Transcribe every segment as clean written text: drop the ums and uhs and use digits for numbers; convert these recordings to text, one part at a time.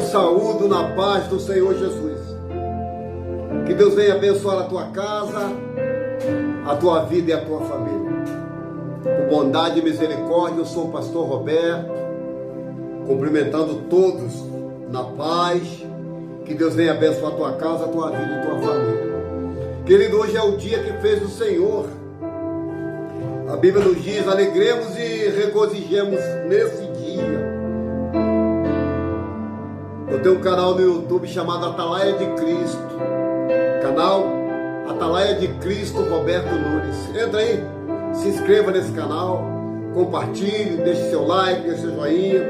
saúdo na paz do Senhor Jesus. Que Deus venha abençoar a tua casa, a tua vida e a tua família. Por bondade e misericórdia, eu sou o pastor Roberto, cumprimentando todos na paz. Que Deus venha abençoar a tua casa, a tua vida e a tua família. Querido, hoje é o dia que fez o Senhor. A Bíblia nos diz: alegremos e regozijemos nesse dia. Eu tenho um canal no YouTube chamado Atalaia de Cristo. Canal Atalaia de Cristo Roberto Nunes. Entra aí, se inscreva nesse canal, compartilhe, deixe seu like, deixe seu joinha,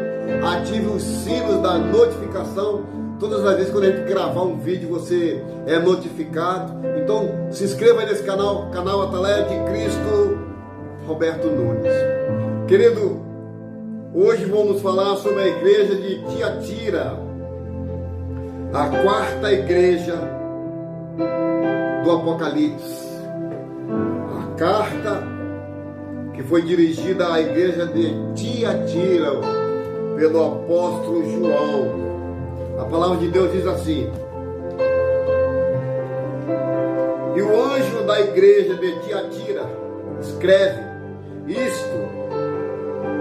ative os sinos da notificação. Todas as vezes quando a gente gravar um vídeo, você é notificado. Então, se inscreva aí nesse canal, canal Atalaia de Cristo Roberto Nunes. Querido, hoje vamos falar sobre a igreja de Tiatira, a quarta igreja do Apocalipse. A carta que foi dirigida à igreja de Tiatira pelo apóstolo João. A palavra de Deus diz assim: e o anjo da igreja de Tiatira escreve: isto,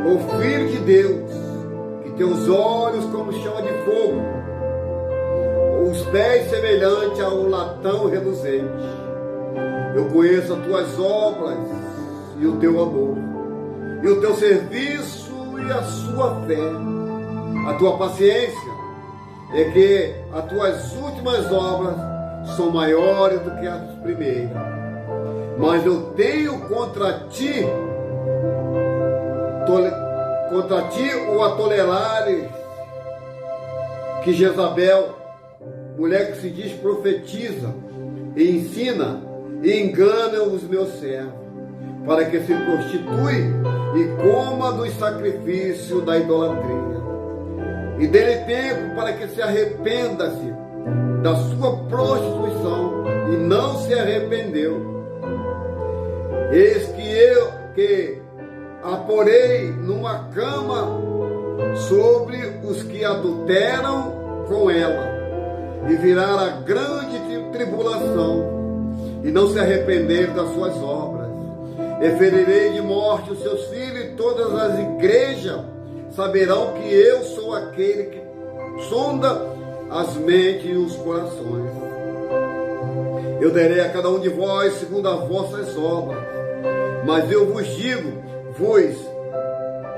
o Filho de Deus, que tem os olhos como chama de fogo, os pés semelhantes a um latão reluzente. Eu conheço as tuas obras e o teu amor, e o teu serviço e a sua fé, a tua paciência, é que as tuas últimas obras são maiores do que as primeiras. Mas eu tenho contra ti o a tolerares que Jezabel, mulher que se diz profetiza, e ensina e engana os meus servos, para que se prostitui e coma do sacrifício da idolatria. E dê-lhe tempo para que se arrependa-se da sua prostituição, e não se arrependeu. Eis que a porei numa cama sobre os que adulteram com ela, e virá a grande tribulação, e não se arrepender das suas obras. E ferirei de morte os seus filhos, e todas as igrejas saberão que eu sou aquele que sonda as mentes e os corações. Eu darei a cada um de vós segundo as vossas obras. Mas eu vos digo,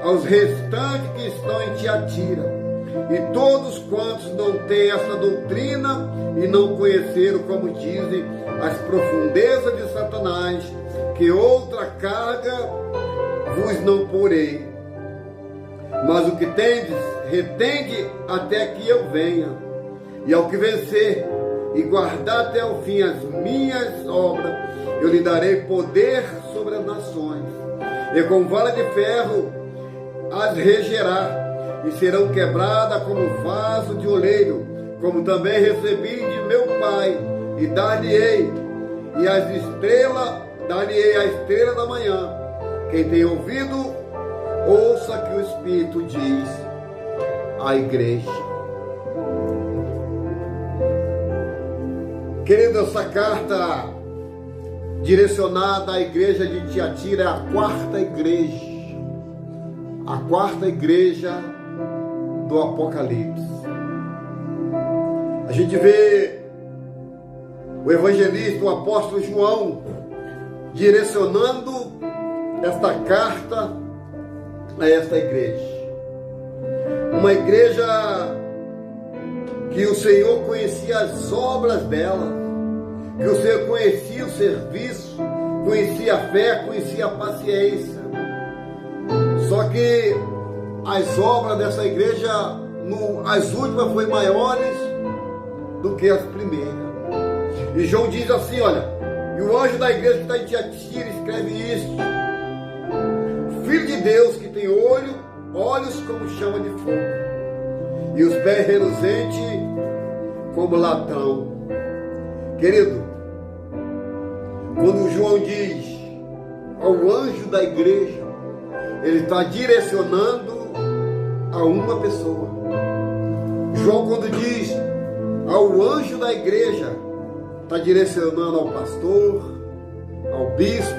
aos restantes que estão em Tiatira, e todos quantos não têm essa doutrina e não conheceram, como dizem, as profundezas de Satanás, que outra carga vos não porei. Mas o que tendes, retende até que eu venha. E ao que vencer e guardar até o fim as minhas obras, eu lhe darei poder sobre as nações, e com vara de ferro as regerá, e serão quebradas como vaso de oleiro, como também recebi de meu Pai, e dar-lhe-ei a estrela da manhã. Quem tem ouvido, ouça que o Espírito diz à igreja. Querido, essa carta direcionada à igreja de Tiatira é a quarta igreja do Apocalipse. A gente vê o evangelista, o apóstolo João, direcionando esta carta a esta igreja. Uma igreja que o Senhor conhecia as obras dela, que o Senhor conhecia o serviço, conhecia a fé, conhecia a paciência. Só que as obras dessa igreja, as últimas foram maiores do que as primeiras. E João diz assim, olha, e o anjo da igreja que está em Tiatira escreve isso: Filho de Deus que tem olhos como chama de fogo, e os pés reluzentes como latão. Querido, quando João diz ao anjo da igreja, ele está direcionando a uma pessoa. João, quando diz ao anjo da igreja, está direcionando ao pastor, ao bispo,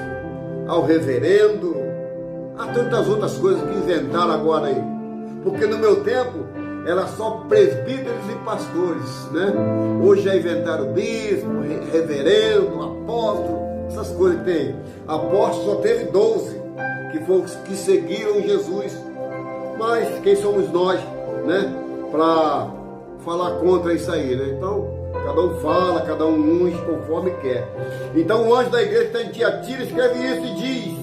ao reverendo, a tantas outras coisas que inventaram agora aí. Porque no meu tempo era só presbíteros e pastores, né? Hoje já inventaram bispo, reverendo, apóstolo, essas coisas que tem. Apóstolo só teve 12, que foram os que seguiram Jesus. Mas quem somos nós, né? Para falar contra isso aí, né? Então, cada um fala, cada um unge conforme quer. Então o anjo da igreja que está em Tiatira escreve isso e diz: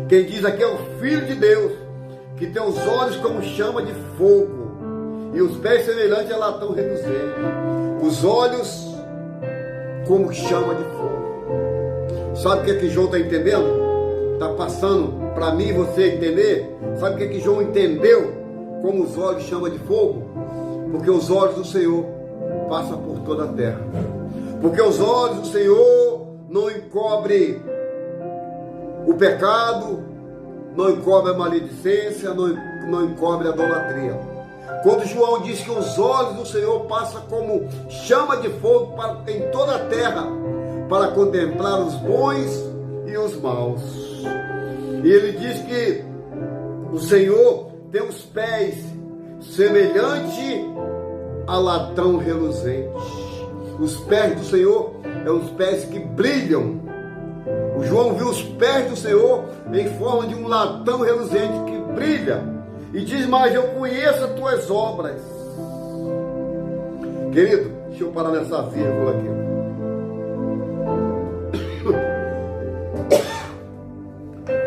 quem diz aqui é o Filho de Deus, que tem os olhos como chama de fogo e os pés semelhantes a latão reluzente. Os olhos como chama de fogo. Sabe o que é que João está entendendo? Está passando para mim e você entender. Sabe o que é que João entendeu como os olhos chama de fogo? Porque os olhos do Senhor passam por toda a terra. Porque os olhos do Senhor não encobrem o pecado, não encobre a maledicência, não encobre a idolatria. Quando João diz que os olhos do Senhor passam como chama de fogo em toda a terra, para contemplar os bons e os maus. E ele diz que o Senhor tem os pés semelhante a latão reluzente. Os pés do Senhor são os pés que brilham. O João viu os pés do Senhor em forma de um latão reluzente que brilha. E diz mais: eu conheço as tuas obras. Querido, deixa eu parar nessa vírgula aqui.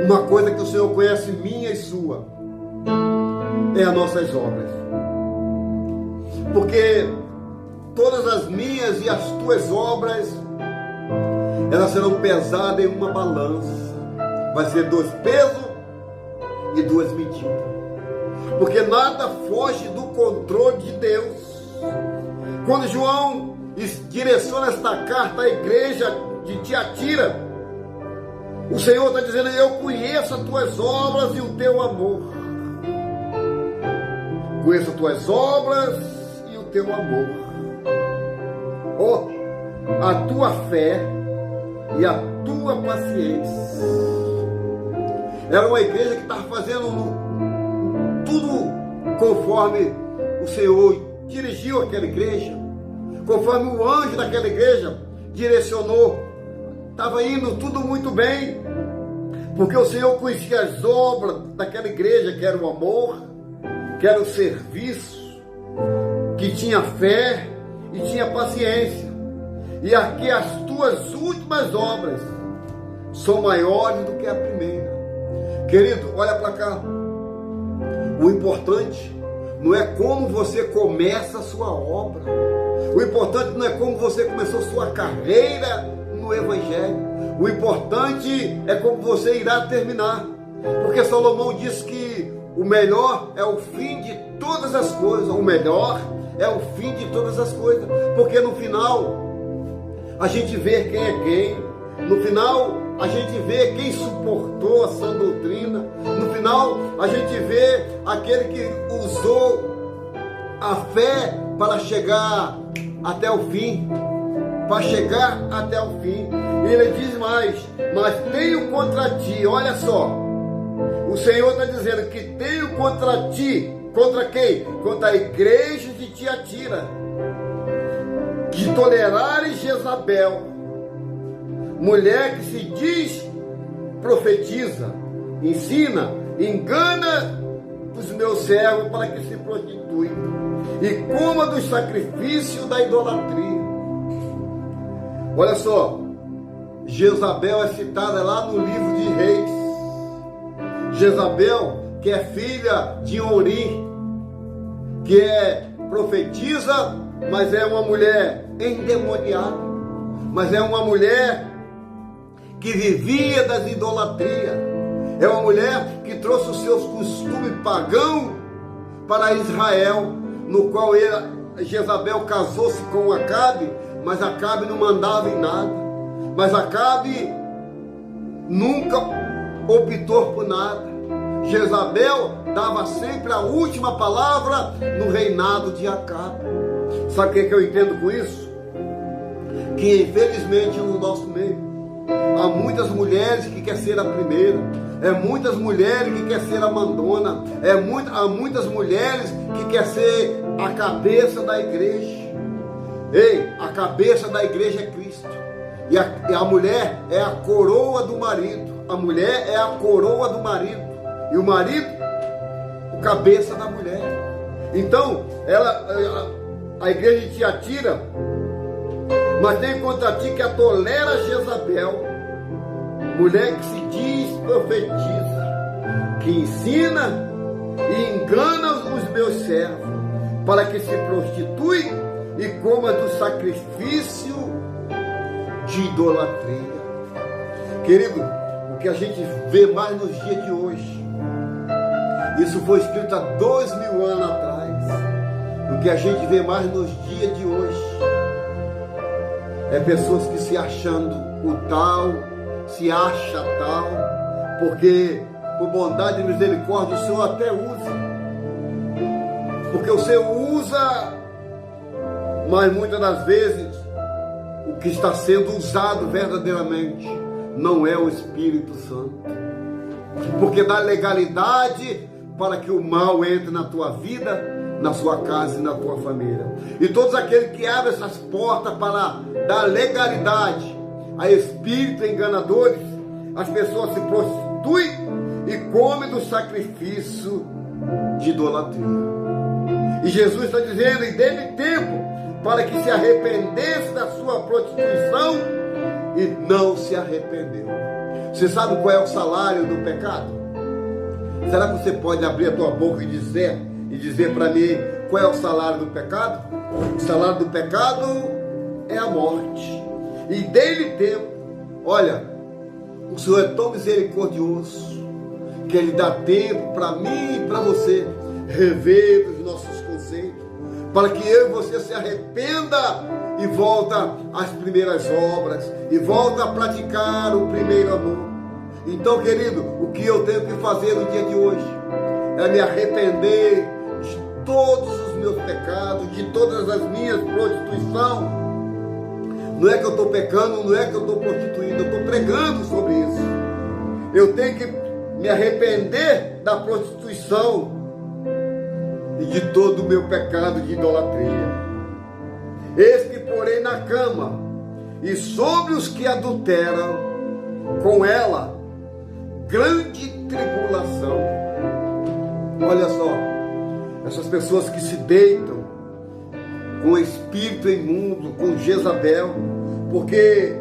Uma coisa que o Senhor conhece minha e sua é as nossas obras. Porque todas as minhas e as tuas obras, elas serão pesadas em uma balança. Vai ser 2 pesos e 2 medidas. Porque nada foge do controle de Deus. Quando João direciona esta carta à igreja de Tiatira, o Senhor está dizendo: eu conheço as tuas obras e o teu amor. Conheço as tuas obras e o teu amor. A tua fé e a tua paciência. Era uma igreja que estava fazendo tudo conforme o Senhor dirigiu aquela igreja, conforme o anjo daquela igreja direcionou. Estava indo tudo muito bem, porque o Senhor conhecia as obras daquela igreja, que era o amor, que era o serviço, que tinha fé e tinha paciência. E aqui as tuas últimas obras são maiores do que a primeira. Querido, olha para cá. O importante não é como você começa a sua obra. O importante não é como você começou sua carreira no Evangelho. O importante é como você irá terminar. Porque Salomão diz que o melhor é o fim de todas as coisas. O melhor é o fim de todas as coisas. Porque no final a gente vê quem é quem. No final a gente vê quem suportou a sã doutrina. No final a gente vê aquele que usou a fé para chegar até o fim. Para chegar até o fim. E ele diz mais: mas tenho contra ti, olha só, o Senhor está dizendo que tenho contra ti. Contra quem? Contra a igreja de Tiatira, que tolerares Jezabel, mulher que se diz profetiza, ensina, engana os meus servos para que se prostituem e coma do sacrifício da idolatria. Olha só, Jezabel é citada lá no livro de Reis. Jezabel, que é filha de Orim, que é profetiza, mas é uma mulher endemoniada, mas é uma mulher que vivia das idolatrias. É uma mulher que trouxe os seus costumes pagãos para Israel, no qual Jezabel casou-se com Acabe, mas Acabe não mandava em nada. Mas Acabe nunca optou por nada. Jezabel dava sempre a última palavra no reinado de Acabe. Sabe o que eu entendo com isso? Que infelizmente no nosso meio há muitas mulheres que querem ser a primeira, muitas mulheres que querem ser a mandona, há muitas mulheres que querem ser a cabeça da igreja. Ei, a cabeça da igreja é Cristo. E a mulher é a coroa do marido. A mulher é a coroa do marido. E o marido, o cabeça da mulher. Então, a igreja de Tiatira, mas tem contra ti que a tolera Jezabel, mulher que se diz profetiza, que ensina e engana os meus servos, para que se prostitui e coma do sacrifício de idolatria. Querido, o que a gente vê mais nos dias de hoje, isso foi escrito há 2000 anos atrás. O que a gente vê mais nos dias de hoje é pessoas que se achando o tal, se acha tal, porque por bondade e misericórdia o Senhor até usa. Porque o Senhor usa, mas muitas das vezes o que está sendo usado verdadeiramente não é o Espírito Santo. Porque dá legalidade para que o mal entre na tua vida, na sua casa e na tua família. E todos aqueles que abrem essas portas para dar legalidade a espíritos enganadores, as pessoas se prostituem e comem do sacrifício de idolatria. E Jesus está dizendo, e dê-lhe tempo para que se arrependesse da sua prostituição, e não se arrependeu. Você sabe qual é o salário do pecado? Será que você pode abrir a tua boca e dizer para mim qual é o salário do pecado? O salário do pecado é a morte. E dê-lhe tempo. Olha, o Senhor é tão misericordioso que Ele dá tempo para mim e para você rever os nossos conceitos, para que eu e você se arrependa e volta às primeiras obras, e volta a praticar o primeiro amor. Então, querido, o que eu tenho que fazer no dia de hoje é me arrepender de todos os meus pecados, de todas as minhas prostituições. Não é que eu estou pecando, não é que eu estou prostituindo, eu estou pregando sobre isso. Eu tenho que me arrepender da prostituição e de todo o meu pecado de idolatria. Eis que porém na cama, e sobre os que adulteram com ela, grande tribulação. Olha só, essas pessoas que se deitam com o espírito imundo, com Jezabel, porque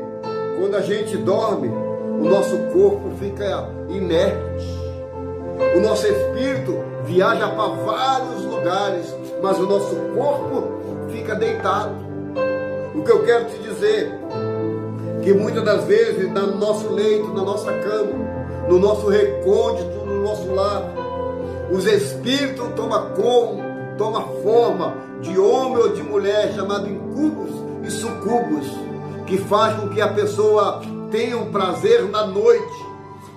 quando a gente dorme, o nosso corpo fica inerte, o nosso espírito viaja para vários lugares, mas o nosso corpo fica deitado. O que eu quero te dizer, que muitas das vezes no nosso leito, na nossa cama, no nosso recôndito, no nosso lar, os espíritos tomam forma de homem ou de mulher, chamado incubos e sucubos, que faz com que a pessoa tenha um prazer na noite,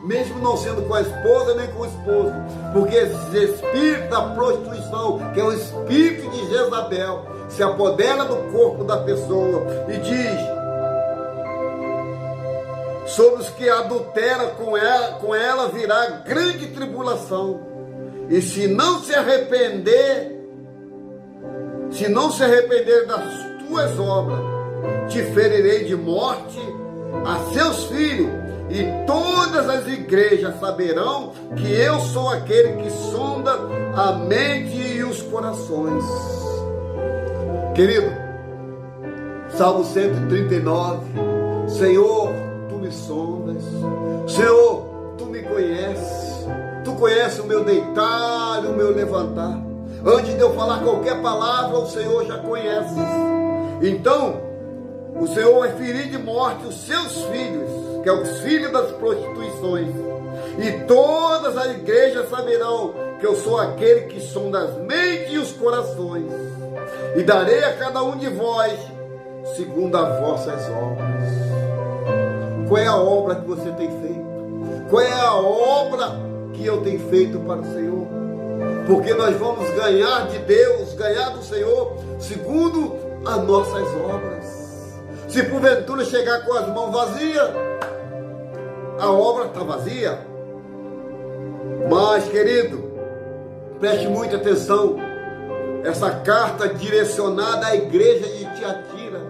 mesmo não sendo com a esposa nem com o esposo, porque esse espírito da prostituição, que é o espírito de Jezabel, se apodera do corpo da pessoa e diz: sobre os que adulteram com ela virá grande tribulação, e se não se arrepender das tuas obras, te ferirei de morte a seus filhos, e todas as igrejas saberão que eu sou aquele que sonda a mente e os corações. Querido, Salmo 139, Senhor, Tu me sondas, Senhor, Tu me conheces, Tu conheces o meu deitar e o meu levantar. Antes de eu falar qualquer palavra, o Senhor já conhece. Então, o Senhor vai ferir de morte os seus filhos, que é os filhos das prostituições. E todas as igrejas saberão que eu sou aquele que sonda as mentes e os corações. E darei a cada um de vós segundo as vossas obras. Qual é a obra que você tem feito? Qual é a obra que eu tenho feito para o Senhor. Porque nós vamos ganhar de Deus, ganhar do Senhor, segundo as nossas obras. Se porventura chegar com as mãos vazias, a obra está vazia. Mas, querido, preste muita atenção. Essa carta direcionada à igreja de Tiatira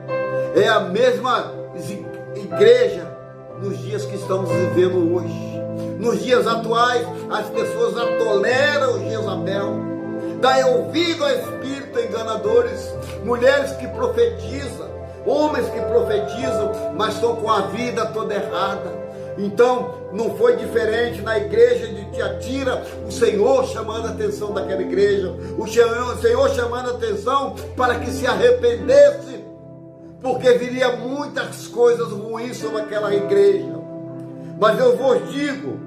é a mesma igreja nos dias que estamos vivendo hoje. Nos dias atuais, as pessoas toleram Jezabel, dão ouvido a espíritos enganadores, mulheres que profetizam, homens que profetizam, mas estão com a vida toda errada. Então, não foi diferente na igreja de Tiatira, o Senhor chamando a atenção daquela igreja, o Senhor chamando a atenção para que se arrependesse, porque viria muitas coisas ruins sobre aquela igreja. Mas eu vos digo,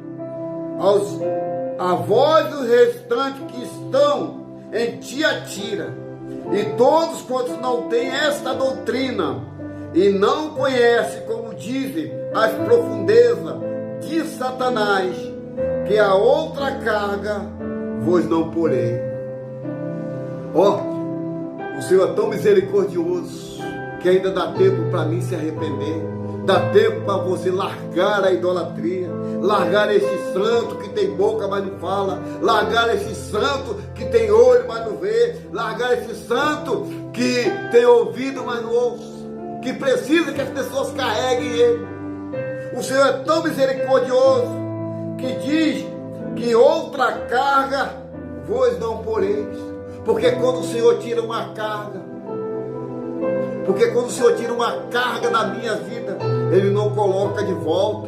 a vós os restantes que estão em Tiatira, e todos quantos não têm esta doutrina, e não conhecem, como dizem, as profundezas de Satanás, que a outra carga vos não porei. O Senhor é tão misericordioso, que ainda dá tempo para mim se arrepender, dá tempo para você largar a idolatria, largar esse santo que tem boca, mas não fala, largar esse santo que tem olho, mas não vê, largar esse santo que tem ouvido, mas não ouve, que precisa que as pessoas carreguem ele. O Senhor é tão misericordioso que diz que outra carga vos não poreis. Porque quando o Senhor tira uma carga, da minha vida, Ele não coloca de volta.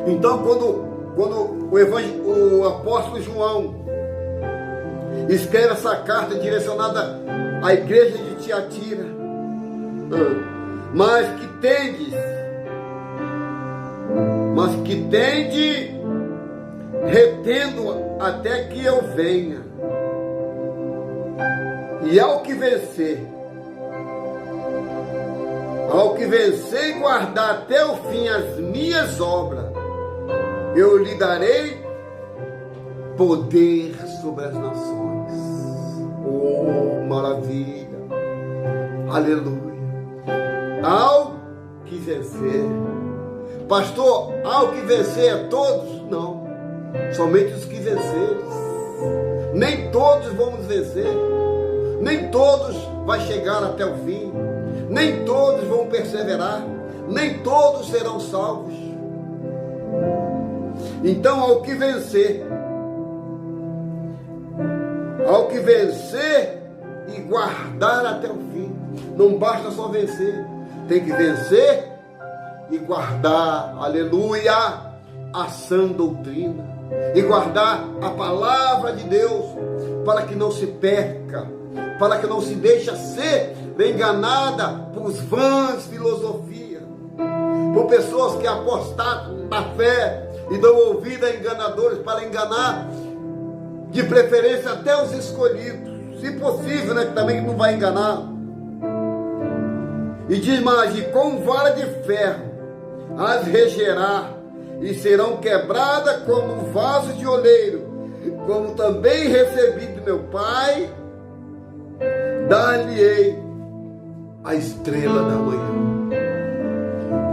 Então, quando o apóstolo João escreve essa carta direcionada à igreja de Tiatira, mas que tende retendo até que eu venha, e ao que vencer e guardar até o fim as minhas obras, eu lhe darei poder sobre as nações. Oh, maravilha! Aleluia! Ao que vencer. Pastor, ao que vencer é todos? Não, somente os que venceres. Nem todos vamos vencer, nem todos vai chegar até o fim, nem todos vão perseverar, nem todos serão salvos. Então, ao que vencer e guardar até o fim. Não basta só vencer, tem que vencer e guardar, aleluia, a sã doutrina, e guardar a palavra de Deus, para que não se perca, para que não se deixe ser enganada por vãs filosofias, por pessoas que apostatam na fé e dão ouvido a enganadores para enganar, de preferência até os escolhidos, se possível, né, que também não vai enganar. E diz mais: e com vara de ferro as regerá, e serão quebradas como um vaso de oleiro, como também recebi de meu Pai, dar-lhe-ei a estrela da manhã.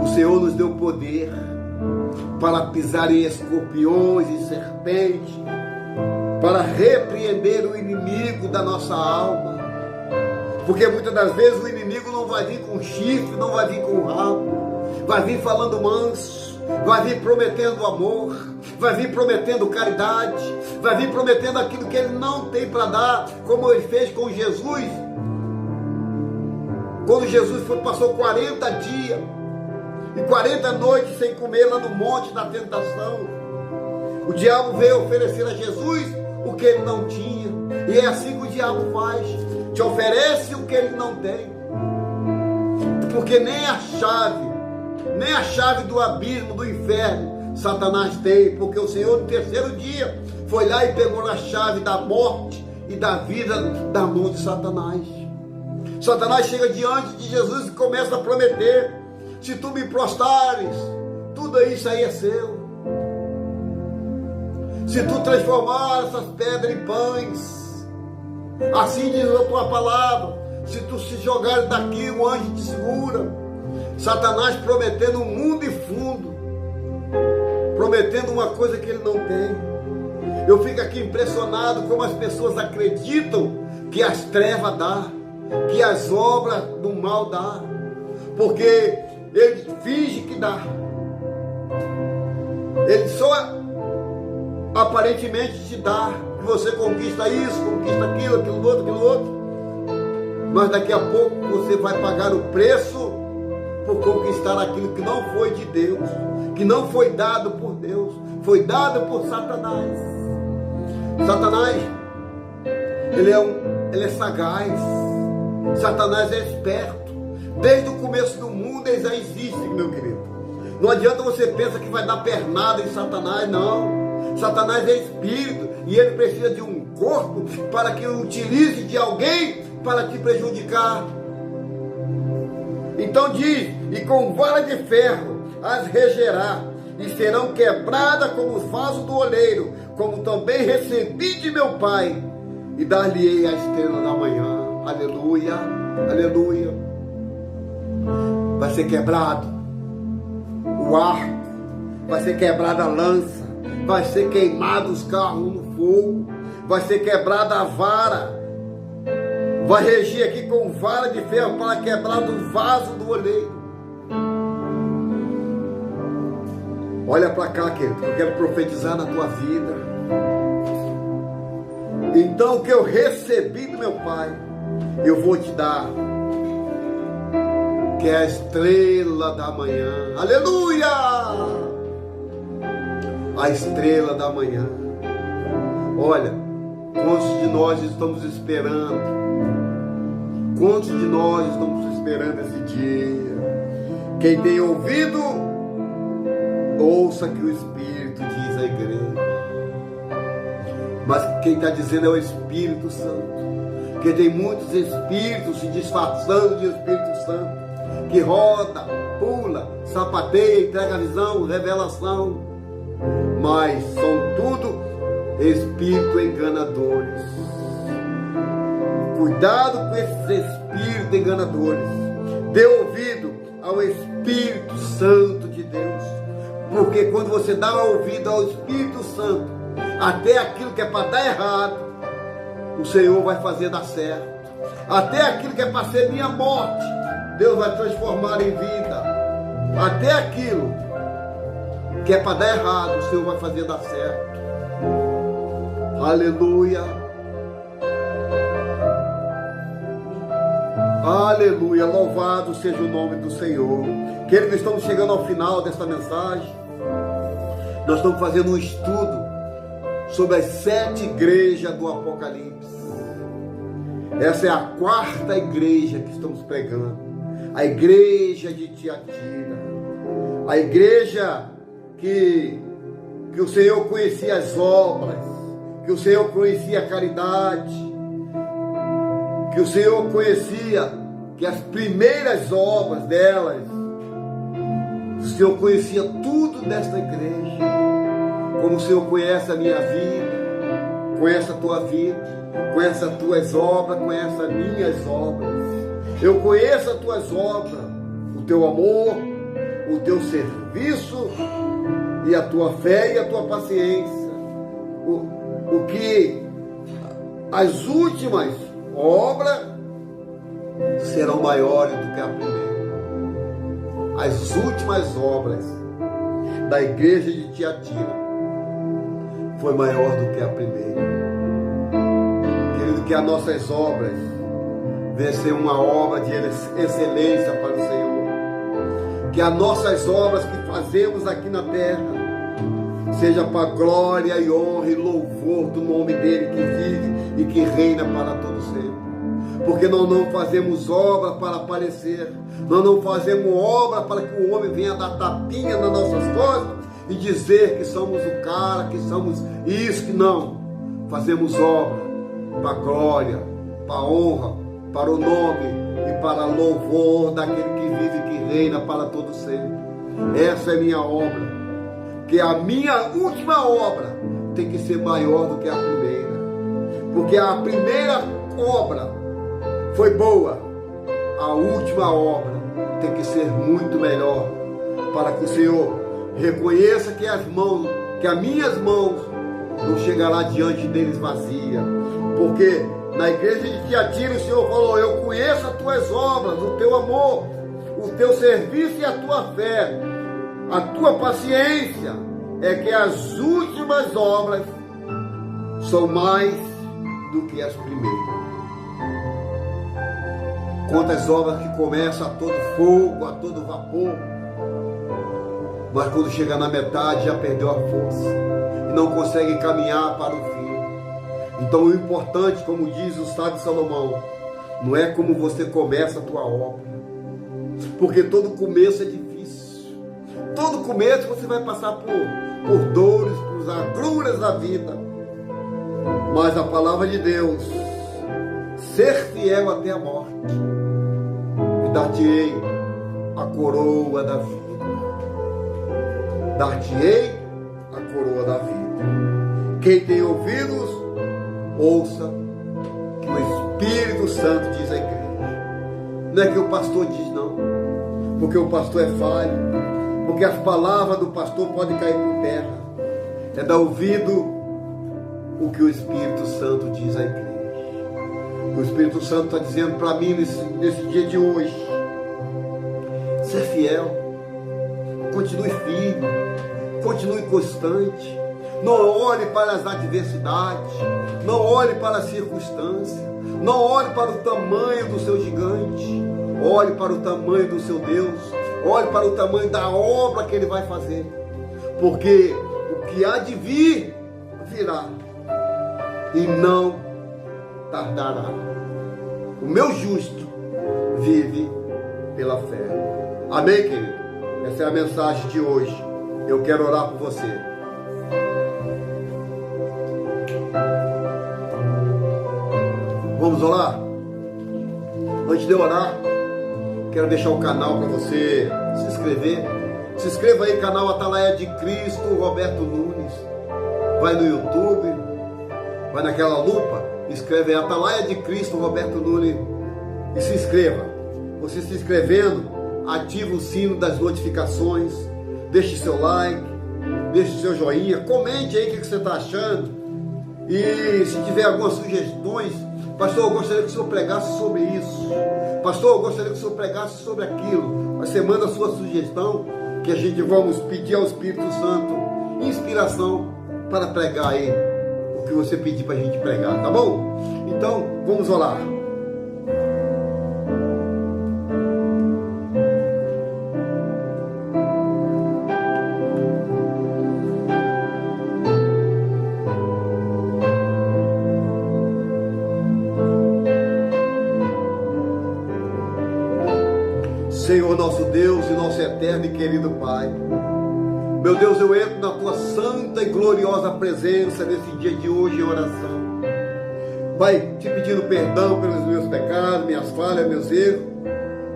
O Senhor nos deu poder para pisar em escorpiões e serpentes, para repreender o inimigo da nossa alma. Porque muitas das vezes o inimigo não vai vir com chifre, não vai vir com rabo, vai vir falando manso, vai vir prometendo amor, vai vir prometendo caridade, vai vir prometendo aquilo que ele não tem para dar, como ele fez com Jesus. Quando Jesus passou 40 dias e 40 noites sem comer lá no monte da tentação, o diabo veio oferecer a Jesus o que ele não tinha. E é assim que o diabo faz, te oferece o que ele não tem. Porque nem a chave do abismo, do inferno, Satanás tem. Porque o Senhor no terceiro dia foi lá e pegou a chave da morte e da vida da mão de Satanás. Satanás chega diante de Jesus e começa a prometer: se tu me prostrares, tu tudo isso aí é seu. Se tu transformar essas pedras em pães, assim diz a tua palavra, se tu se jogar daqui, o anjo te segura. Satanás prometendo um mundo e fundo, prometendo uma coisa que ele não tem. Eu fico aqui impressionado como as pessoas acreditam que as trevas dá, que as obras do mal dá, porque ele finge que dá. Ele só aparentemente te dá, que você conquista isso, conquista aquilo, aquilo outro, mas daqui a pouco você vai pagar o preço por conquistar aquilo que não foi de Deus, que não foi dado por Deus, foi dado por Satanás. Satanás, ele é sagaz, Satanás é esperto, desde o começo do mundo ele já existe, meu querido. Não adianta você pensar que vai dar pernada em Satanás, não. Satanás é espírito e ele precisa de um corpo para que o utilize de alguém para te prejudicar. Então diz, e com vara de ferro as regerá, e serão quebradas como os vasos do oleiro, como também recebi de meu Pai, e dar-lhe-ei a estrela da manhã. Aleluia, aleluia. Vai ser quebrado o arco, vai ser quebrada a lança, vai ser queimado os carros no fogo, vai ser quebrada a vara, vai regir aqui com vara de ferro para quebrar o vaso do oleiro. Olha para cá, querido, eu quero profetizar na tua vida. Então o que eu recebi do meu Pai, eu vou te dar, que é a estrela da manhã. Aleluia! A estrela da manhã. Olha, quantos de nós estamos esperando? Quantos de nós estamos esperando esse dia? Quem tem ouvido, ouça que o Espírito diz à igreja. Mas quem está dizendo é o Espírito Santo. Porque tem muitos espíritos se disfarçando de Espírito Santo, que roda, pula, sapateia, entrega visão, revelação, mas são tudo espíritos enganadores. Cuidado com esses espíritos enganadores. Dê ouvido ao Espírito Santo de Deus, porque quando você dá ouvido ao Espírito Santo, até aquilo que é para dar errado, o Senhor vai fazer dar certo. Até aquilo que é para ser minha morte, Deus vai transformar em vida. Até aquilo que é para dar errado, o Senhor vai fazer dar certo. Aleluia. Aleluia. Louvado seja o nome do Senhor. Queridos, estamos chegando ao final desta mensagem. Nós estamos fazendo um estudo sobre as 7 igrejas do Apocalipse. Essa é a 4ª igreja que estamos pregando. A igreja de Tiatira. A igreja que o Senhor conhecia as obras, que o Senhor conhecia a caridade, que o Senhor conhecia que as primeiras obras delas, o Senhor conhecia tudo desta igreja, como o Senhor conhece a minha vida, conhece a tua vida, conhece as tuas obras, conhece as minhas obras. Eu conheço as tuas obras, o teu amor, o teu serviço e a tua fé e a tua paciência. O que as últimas obras serão maiores do que a primeira. As últimas obras da igreja de Tiatira foi maior do que a primeira. Querido, que as nossas obras venham ser uma obra de excelência para o Senhor. Que as nossas obras que fazemos aqui na terra seja para glória e honra e louvor do nome dele que vive e que reina para todo sempre. Porque nós não fazemos obra para aparecer, nós não fazemos obra para que o homem venha dar tapinha nas nossas costas e dizer que somos o cara, que somos isso, que não. Fazemos obra para a glória, para a honra, para o nome e para louvor daquele que vive e que reina para todo sempre. essa é minha obra, que a minha última obra tem que ser maior do que a primeira, porque a primeira obra foi boa, a última obra tem que ser muito melhor, para que o Senhor reconheça que as minhas mãos não chegará diante deles vazia, porque na igreja de Tiatira o Senhor falou: eu conheço as tuas obras, o teu amor, o teu serviço e a tua fé, a tua paciência, é que as últimas obras são mais do que as primeiras. Quantas obras que começam a todo fogo, a todo vapor, mas quando chega na metade já perdeu a força e não consegue caminhar para o fim. Então o importante, como diz o sábio Salomão, não é como você começa a tua obra, porque todo começo é difícil, todo começo você vai passar por dores, por agruras da vida, mas a palavra de Deus: ser fiel até a morte, e dar-te-ei a coroa da vida. Dar-te-ei a coroa da vida. Quem tem ouvidos, ouça que o Espírito Santo diz à igreja. Não é que o pastor diz, não, porque o pastor é falho, porque as palavras do pastor podem cair por terra. É dar ouvido o que o Espírito Santo diz à igreja. O Espírito Santo está dizendo para mim nesse dia de hoje: ser fiel, continue firme, continue constante, não olhe para as adversidades, não olhe para as circunstâncias, não olhe para o tamanho do seu gigante, olhe para o tamanho do seu Deus, olhe para o tamanho da obra que Ele vai fazer, porque o que há de vir, virá, e não tardará. O meu justo vive pela fé. Amém, querido? Essa é a mensagem de hoje. Eu quero orar por você. Vamos orar? Antes de eu orar, quero deixar o canal para você se inscrever. Se inscreva aí, canal Atalaia de Cristo, Roberto Nunes. Vai no YouTube, vai naquela lupa, escreve aí Atalaia de Cristo, Roberto Nunes, e se inscreva. Você se inscrevendo, ativa o sino das notificações, deixe seu like, deixe seu joinha, comente aí o que você está achando, e se tiver algumas sugestões: pastor, eu gostaria que o senhor pregasse sobre isso, pastor, eu gostaria que o senhor pregasse sobre aquilo. Você manda a sua sugestão, que a gente vamos pedir ao Espírito Santo inspiração para pregar aí o que você pedir para a gente pregar, tá bom? Então, vamos orar. Senhor nosso Deus e nosso eterno e querido Pai, meu Deus, eu entro na Tua santa e gloriosa presença nesse dia de hoje em oração. Pai, te pedindo perdão pelos meus pecados, minhas falhas, meus erros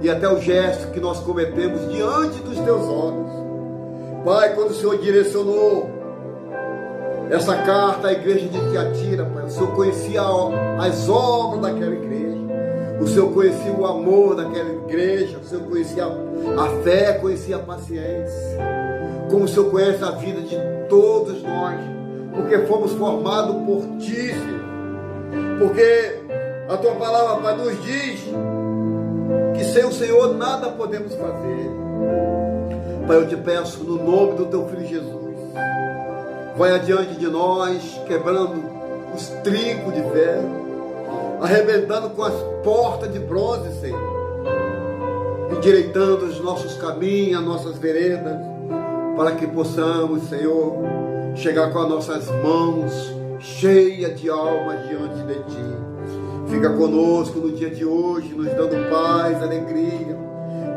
e até o gesto que nós cometemos diante dos Teus olhos. Pai, quando o Senhor direcionou essa carta à igreja de Tiatira, Pai, o Senhor conhecia as obras daquela igreja, o Senhor conhecia o amor daquela igreja, o Senhor conhecia a fé, conhecia a paciência, como o Senhor conhece a vida de todos nós, porque fomos formados por Ti, Senhor. Porque a Tua palavra, Pai, nos diz que sem o Senhor nada podemos fazer. Pai, eu te peço no nome do Teu Filho Jesus, vai adiante de nós, quebrando os trincos de ferro, arrebentando com as portas de bronze, Senhor, endireitando os nossos caminhos, as nossas veredas, para que possamos, Senhor, chegar com as nossas mãos cheias de almas diante de Ti. Fica conosco no dia de hoje, nos dando paz, alegria,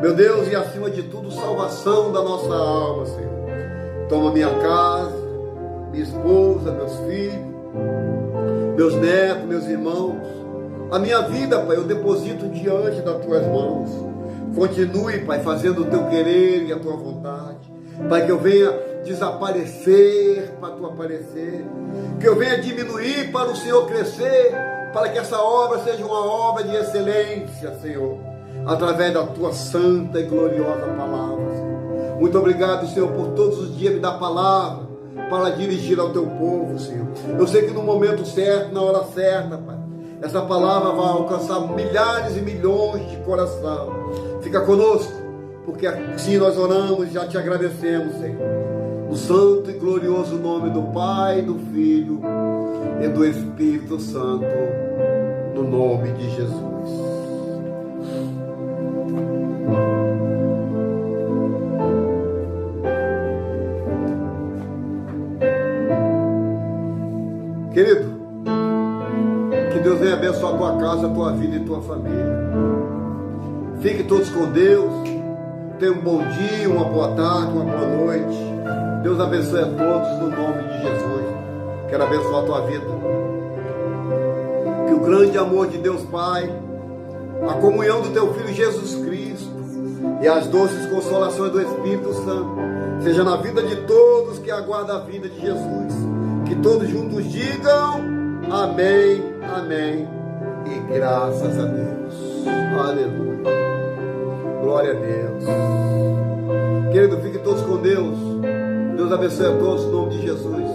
meu Deus, e acima de tudo, salvação da nossa alma, Senhor. Toma minha casa, minha esposa, meus filhos, meus netos, meus irmãos, a minha vida, Pai, eu deposito diante das Tuas mãos. Continue, Pai, fazendo o teu querer e a tua vontade. Pai, que eu venha desaparecer para tu aparecer. Que eu venha diminuir para o Senhor crescer. Para que essa obra seja uma obra de excelência, Senhor. Através da tua santa e gloriosa palavra, Senhor. Muito obrigado, Senhor, por todos os dias me dar palavra para dirigir ao teu povo, Senhor. Eu sei que no momento certo, na hora certa, Pai, essa palavra vai alcançar milhares e milhões de coração. Fica conosco, porque assim nós oramos e já te agradecemos, Senhor. No santo e glorioso nome do Pai, do Filho e do Espírito Santo, no nome de Jesus. Querido, que Deus venha abençoar a tua casa, a tua vida e a tua família. Fique todos com Deus. Tenha um bom dia, uma boa tarde, uma boa noite. Deus abençoe a todos no nome de Jesus. Quero abençoar a tua vida. Que o grande amor de Deus Pai, a comunhão do teu Filho Jesus Cristo e as doces consolações do Espírito Santo seja na vida de todos que aguardam a vida de Jesus. Que todos juntos digam amém, amém e graças a Deus. Aleluia. Glória a Deus. Querido, fiquem todos com Deus. Deus abençoe a todos, em nome de Jesus.